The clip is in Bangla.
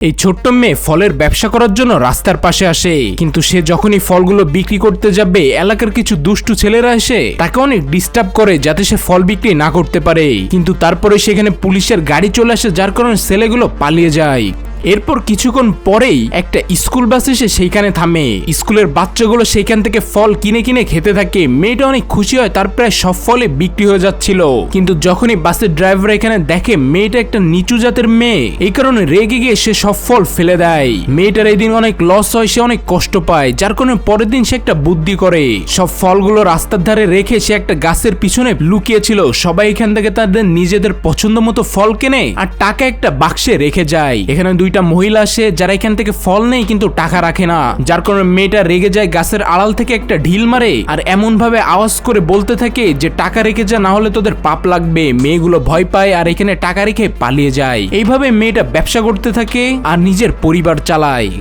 এই ছোট্ট মেয়ে ফলের ব্যবসা করার জন্য রাস্তার পাশে আসে, কিন্তু সে যখনই ফলগুলো বিক্রি করতে যাবে এলাকার কিছু দুষ্টু ছেলেরা এসে তাকে অনেক ডিস্টার্ব করে যাতে সে ফল বিক্রি না করতে পারে। কিন্তু তারপরে সেখানে পুলিশের গাড়ি চলে আসে, যার কারণে ছেলেগুলো পালিয়ে যায়। এরপর কিছুক্ষণ পরেই একটা স্কুল বাস এসে সেইখানে থামে। স্কুলের বাচ্চাগুলো সেইখান থেকে ফল কিনে কিনে খেতে থাকে। মেয়েটা অনেক খুশি হয়, তার প্রায় সব ফলে বিক্রি হয়ে যাচ্ছিল। কিন্তু যখনই বাসের ড্রাইভার এখানে দেখে মেয়েটা একটা নিচু জাতের মেয়ে, এই কারণে রেগে গিয়ে সে সব ফল ফেলে দেয়। মেয়েটার এই দিন অনেক লস হয়, সে অনেক কষ্ট পায়, যার কারণে পরের দিন সে একটা বুদ্ধি করে সব ফলগুলো রাস্তার ধারে রেখে সে একটা গাছের পিছনে লুকিয়েছিল। সবাই এখান থেকে তাদের নিজেদের পছন্দ মতো ফল কেনে আর টাকা একটা বাক্সে রেখে যায়। এখানে দুইটা মহিলা আসে যারা এখান থেকে ফল নেই কিন্তু টাকা রাখে না, যার কারণে মেয়েটা রেগে যায়, গাছের আড়াল থেকে একটা ঢিল মারে আর এমন ভাবে আওয়াজ করে বলতে থাকে যে টাকা রেখে যা, না হলে তোদের পাপ লাগবে। মেয়েগুলো ভয় পায় আর এখানে টাকা রেখে পালিয়ে যায়। এইভাবে মেয়েটা ব্যবসা করতে থাকে আর নিজের পরিবার চালায়।